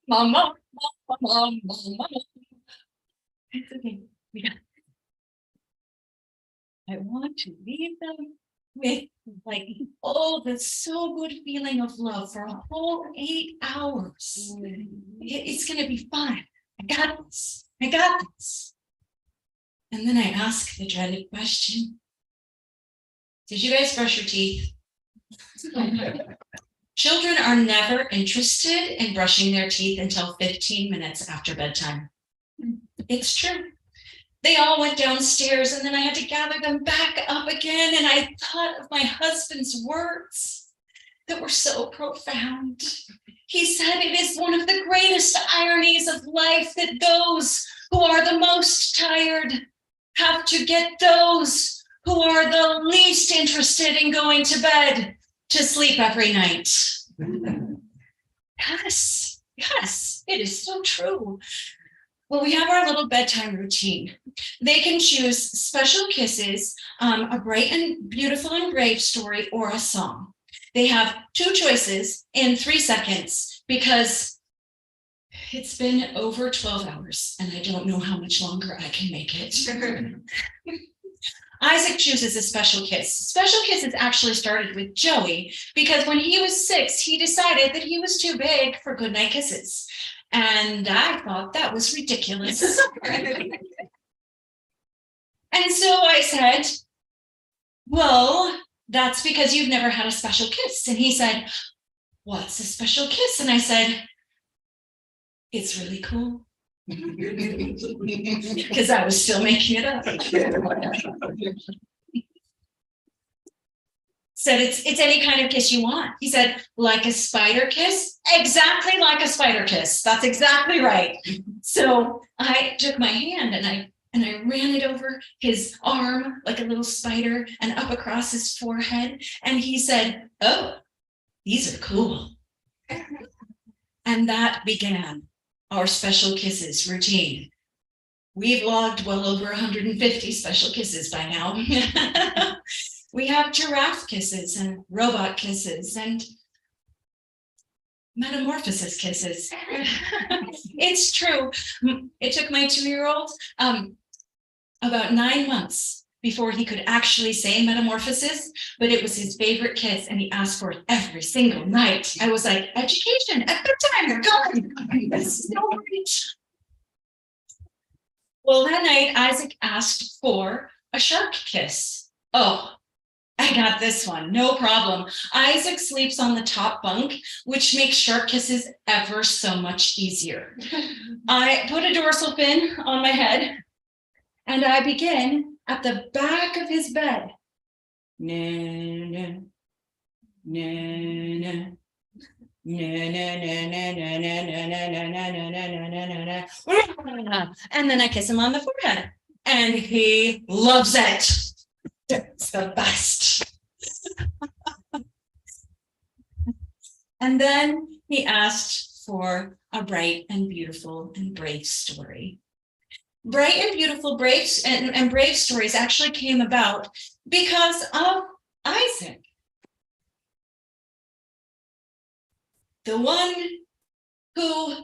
mom, mom, mom, it's okay. We got it. I want to leave them with like, oh, that's so good feeling of love for a whole 8 hours. It's gonna be fine. I got this. I got this. And then I ask the dreaded question. Did you guys brush your teeth? Children are never interested in brushing their teeth until 15 minutes after bedtime. It's true. They all went downstairs and then I had to gather them back up again. And I thought of my husband's words that were so profound. He said, it is one of the greatest ironies of life that those who are the most tired have to get those who are the least interested in going to bed to sleep every night. Yes, yes, it is so true. Well, we have our little bedtime routine. They can choose special kisses, a bright and beautiful engraved story, or a song. They have 2 choices in 3 seconds because it's been over 12 hours and I don't know how much longer I can make it. Isaac chooses a special kiss. Special kisses actually started with Joey because when he was 6, he decided that he was too big for goodnight kisses. And I thought that was ridiculous. And so I said, well, that's because you've never had a special kiss. And he said, what's a special kiss? And I said, it's really cool. Because I was still making it up. Said it's any kind of kiss you want. He said, like a spider kiss? Exactly like a spider kiss. That's exactly right. So I took my hand and I ran it over his arm like a little spider and up across his forehead. And he said, oh, these are cool. And that began our special kisses routine. We've logged well over 150 special kisses by now. We have giraffe kisses and robot kisses and metamorphosis kisses. It's true. It took my 2-year-old about 9 months before he could actually say metamorphosis, but it was his favorite kiss and he asked for it every single night. I was like, education at bedtime, God, this is no reach. Well, that night Isaac asked for a shark kiss. Oh, I got this one, no problem. Isaac sleeps on the top bunk, which makes shark kisses ever so much easier. I put a dorsal fin on my head and I begin at the back of his bed. Na, na, na, na. And then I kiss him on the forehead and he loves it. It's the best. And then he asked for a bright and beautiful and brave story. Bright and beautiful, brave and brave stories actually came about because of Isaac. The one who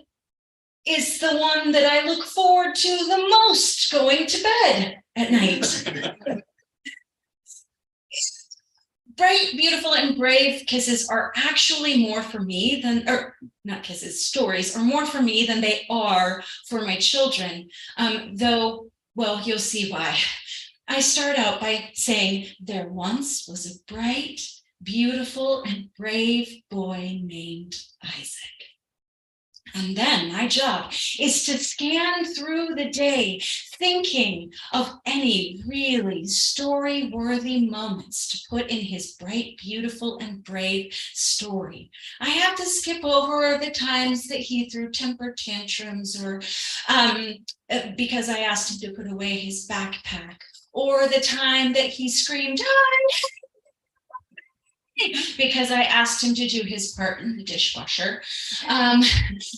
is the one that I look forward to the most going to bed at night. Bright, beautiful, and brave kisses are actually more for me than, or not kisses, stories are more for me than they are for my children. Though, well, you'll see why. I start out by saying, there once was a bright, beautiful, and brave boy named Isaac. And then my job is to scan through the day, thinking of any really story-worthy moments to put in his bright, beautiful, and brave story. I have to skip over the times that he threw temper tantrums, or because I asked him to put away his backpack, or the time that he screamed, because I asked him to do his part in the dishwasher. I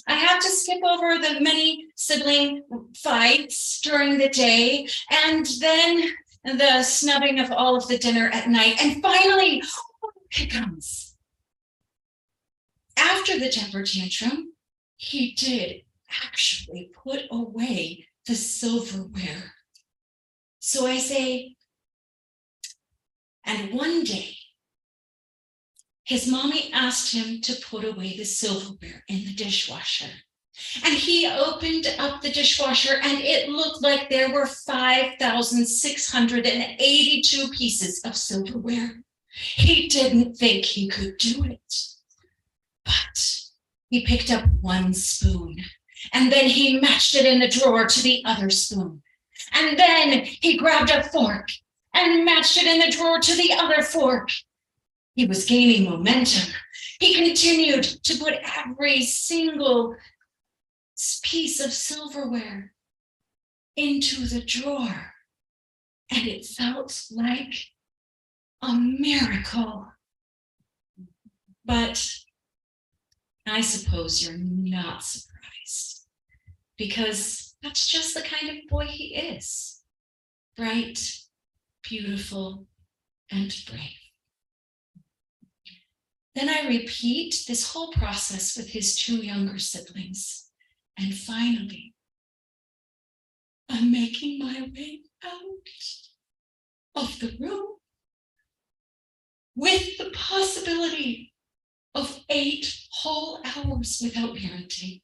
have to skip over the many sibling fights during the day, and then the snubbing of all of the dinner at night. And finally, it comes. After the temper tantrum, he did actually put away the silverware. So I say, and one day, his mommy asked him to put away the silverware in the dishwasher. And he opened up the dishwasher, and it looked like there were 5,682 pieces of silverware. He didn't think he could do it. But he picked up one spoon, and then he matched it in the drawer to the other spoon. And then he grabbed a fork and matched it in the drawer to the other fork. He was gaining momentum. He continued to put every single piece of silverware into the drawer. And it felt like a miracle. But I suppose you're not surprised, because that's just the kind of boy he is. Bright, beautiful, and brave. Then I repeat this whole process with his two younger siblings. And finally, I'm making my way out of the room with the possibility of 8 whole hours without parenting.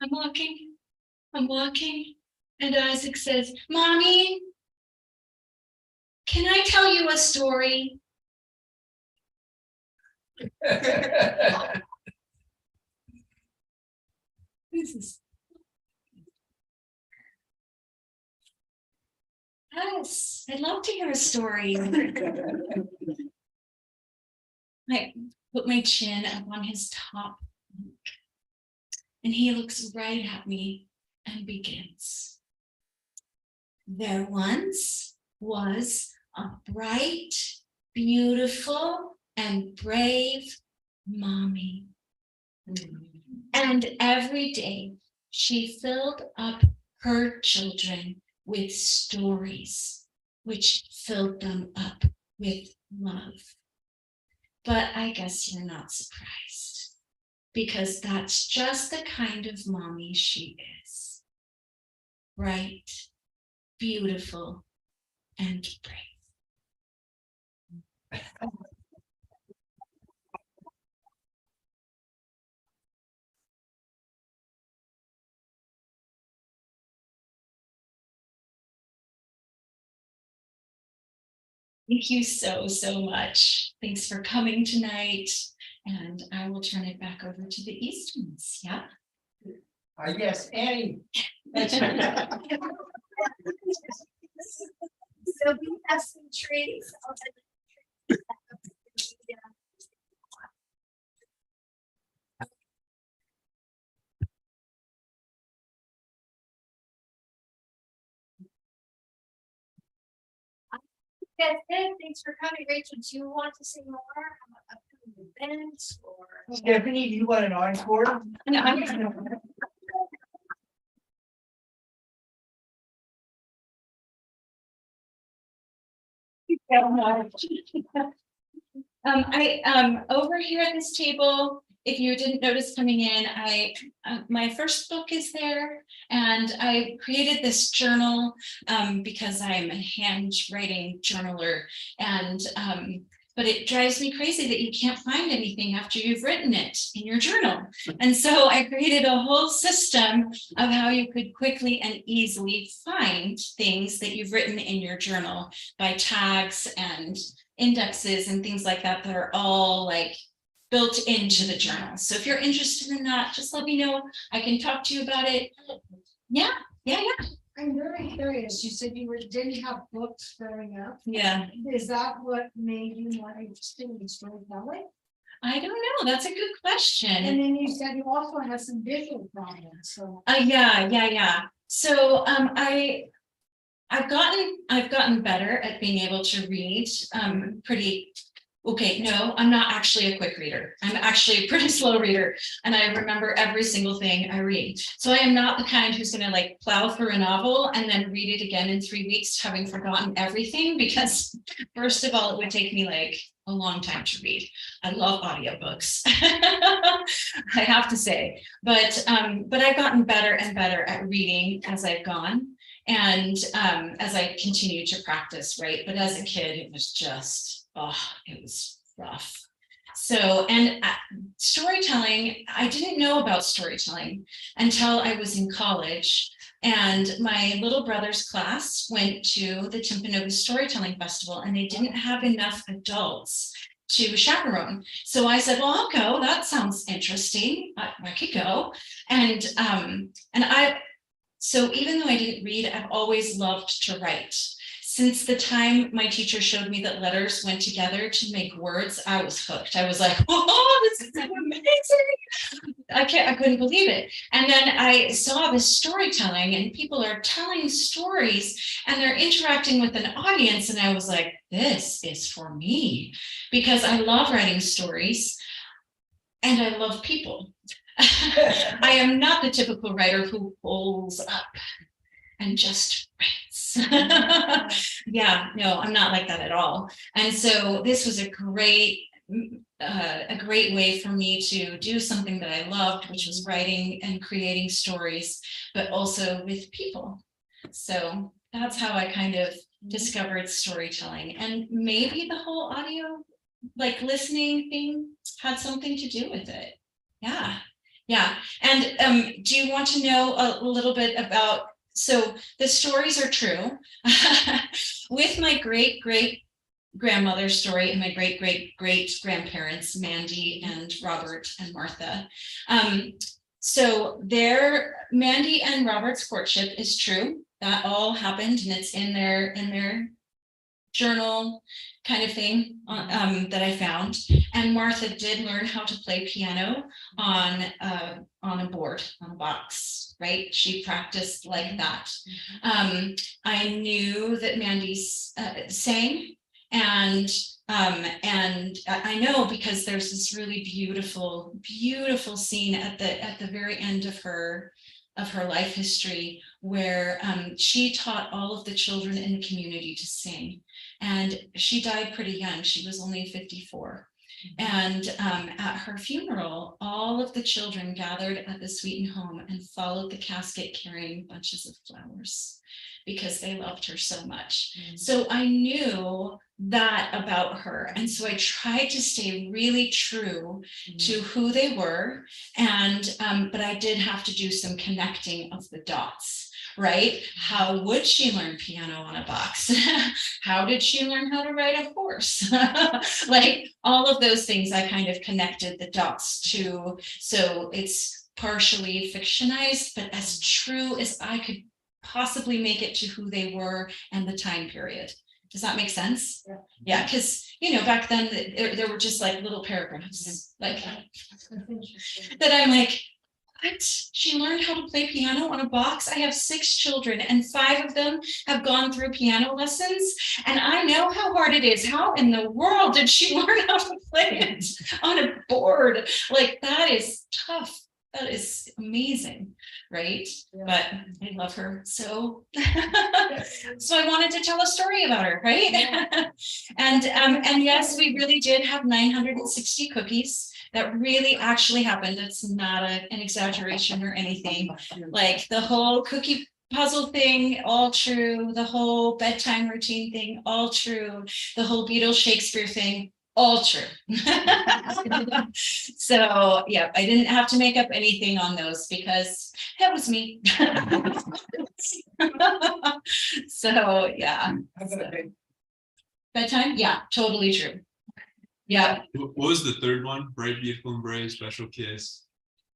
I'm walking, and Isaac says, "Mommy, can I tell you a story?" Yes, I'd love to hear a story. I put my chin up on his top, and he looks right at me and begins. There once was a bright, beautiful, and brave mommy. And every day she filled up her children with stories, which filled them up with love. But I guess you're not surprised, because that's just the kind of mommy she is. Bright, beautiful, and brave. Thank you so much. Thanks for coming tonight. And I will turn it back over to the Easterns. Yeah.
Yes, Annie.
So we have some trees. That's it. Thanks for coming, Rachel. Do you want to say more about upcoming events or?
Stephanie, do you want an encore?
No, I'm- over here at this table, if you didn't notice coming in, my first book is there, and I created this journal because I'm a handwriting journaler, and but it drives me crazy that you can't find anything after you've written it in your journal. And so I created a whole system of how you could quickly and easily find things that you've written in your journal by tags and indexes and things like that that are all like built into the journal. So if you're interested in that, just let me know. I can talk to you about it. Yeah.
I'm very curious. You said didn't have books growing up.
Yeah.
Is that what made you more interested in storytelling?
I don't know. That's a good question.
And then you said you also have some visual problems, so.
Yeah. So I've gotten better at being able to read pretty. Okay, no, I'm not actually a quick reader. I'm actually a pretty slow reader, and I remember every single thing I read. So I am not the kind who's going to like plow through a novel and then read it again in 3 weeks, having forgotten everything, because first of all, it would take me like a long time to read. I love audiobooks. I have to say, but I've gotten better and better at reading as I've gone. And as I continue to practice, right? But as a kid, it was just, it was rough. So, and storytelling, I didn't know about storytelling until I was in college. And my little brother's class went to the Timpanogos Storytelling Festival, and they didn't have enough adults to chaperone. So I said, well, I'll go. That sounds interesting. I could go. So even though I didn't read, I've always loved to write. Since the time my teacher showed me that letters went together to make words, I was hooked. I was like, oh, this is amazing. I couldn't believe it. And then I saw this storytelling, and people are telling stories and they're interacting with an audience. And I was like, this is for me, because I love writing stories and I love people. I am not the typical writer who pulls up and just writes. Yeah, no, I'm not like that at all. And so this was a great way for me to do something that I loved, which was writing and creating stories, but also with people. So that's how I kind of discovered storytelling, and maybe the whole audio, like listening thing, had something to do with it. Yeah. And do you want to know a little bit about, so the stories are true. With my great grandmother's story and my great grandparents, Mandy and Robert and Martha. So Mandy and Robert's courtship is true. That all happened, and it's in their journal kind of thing that I found. And Martha did learn how to play piano on a board, on a box, right? She practiced like that. I knew that Mandy sang, and I know because there's this really beautiful scene at the very end of her life history, where she taught all of the children in the community to sing. And she died pretty young. She was only 54. And at her funeral, all of the children gathered at the Sweeten home and followed the casket carrying bunches of flowers, because they loved her so much. So I knew that about her. And so I tried to stay really true to who they were. And but I did have to do some connecting of the dots. Right? How would she learn piano on a box? How did she learn how to ride a horse? Like all of those things, I kind of connected the dots to. So it's partially fictionized, but as true as I could possibly make it to who they were and the time period. Does that make sense? Yeah, because back then there were just like little paragraphs like that. I'm like, What? She learned how to play piano on a box? I have 6 children and 5 of them have gone through piano lessons. And I know how hard it is. How in the world did she learn how to play it on a board? Like, that is tough. That is amazing, right? But I love her. So, so I wanted to tell a story about her, right? And yes, we really did have 960 cookies. That really actually happened. It's not an exaggeration or anything. Like the whole cookie puzzle thing, all true. The whole bedtime routine thing, all true. The whole Beatles Shakespeare thing, all true. So yeah, I didn't have to make up anything on those because that was me. So yeah. Bedtime, yeah, totally true. Yeah.
What was the third one? Bright, beautiful, and brave, special kiss.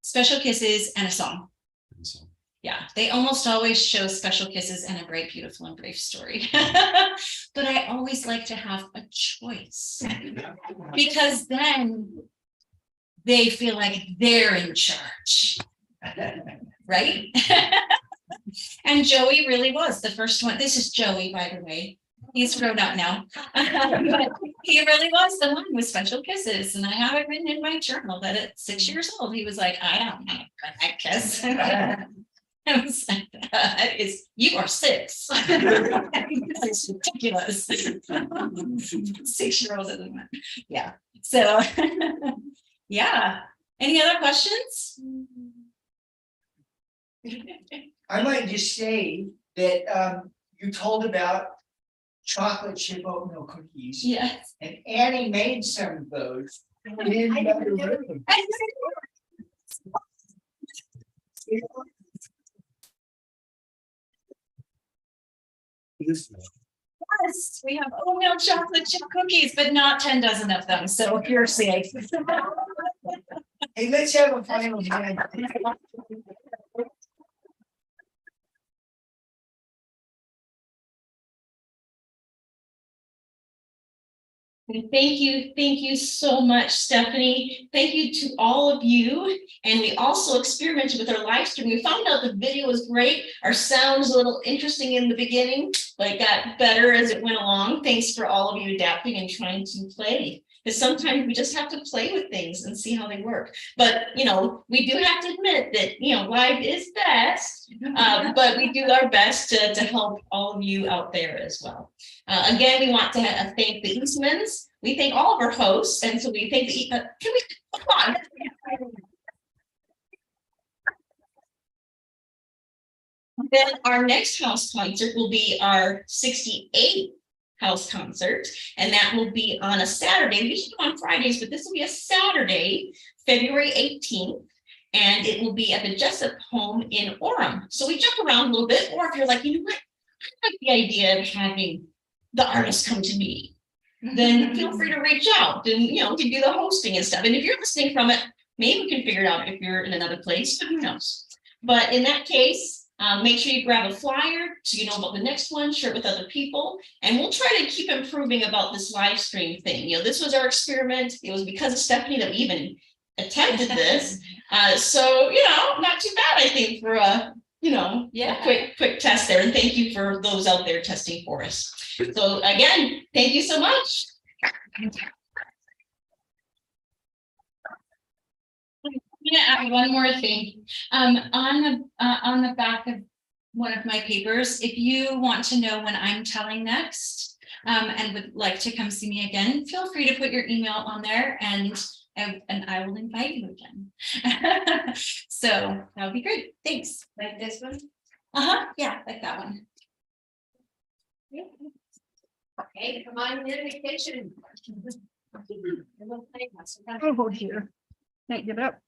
Special kisses and a song.
And so,
Yeah, they almost always show special kisses and a bright, beautiful, and brave story. But I always like to have a choice because then they feel like they're in charge, right? And Joey really was the first one. This is Joey, by the way. He's grown up now. But he really was the one with special kisses. And I have it written in my journal that at 6 years old, he was like, I don't know that kiss. I was like, that is, you are 6. It's ridiculous. 6-year-olds at the moment. Yeah. So yeah. Any other questions?
I might just say that you told about chocolate chip oatmeal cookies.
Yes.
And Annie made some of those. In another room.
Yes, we have oatmeal chocolate chip cookies, but not 10 dozen of them. So if you're safe.
Hey, let's have a final hand.
Thank you so much, Stephanie. Thank you to all of you. And we also experimented with our live stream. We found out the video was great. Our sound was a little interesting in the beginning, but it got better as it went along. Thanks for all of you adapting and trying to play. Because sometimes we just have to play with things and see how they work. But, you know, we do have to admit that, you know, live is best, but we do our best to help all of you out there as well. Again, we want to thank the Eastmans. We thank all of our hosts. And so we thank the, can we, come on. Then our next house concert will be our 68th house concert, and that will be on a Saturday. We usually do on Fridays, but this will be a Saturday, February 18th, and it will be at the Jessup home in Orem. So we jump around a little bit, or if you're like, you know what, I like the idea of having the artists come to me, then feel free to reach out and, you know, to do the hosting and stuff. And if you're listening from it, maybe we can figure it out if you're in another place, but who knows. But in that case, make sure you grab a flyer so you know about the next one, share it with other people, and we'll try to keep improving about this live stream thing. You know, this was our experiment. It was because of Stephanie that we even attempted this. So, you know, not too bad, I think, for a, you know, a quick test there. And thank you for those out there testing for us. So again, thank you so much. I'm gonna add one more thing. On the back of one of my papers, if you want to know when I'm telling next, and would like to come see me again, feel free to put your email on there, and I will invite you again. So that would be great. Thanks.
Like this one?
Yeah, like that one.
Okay, come on, vacation.
Oh, dear. Can't get up.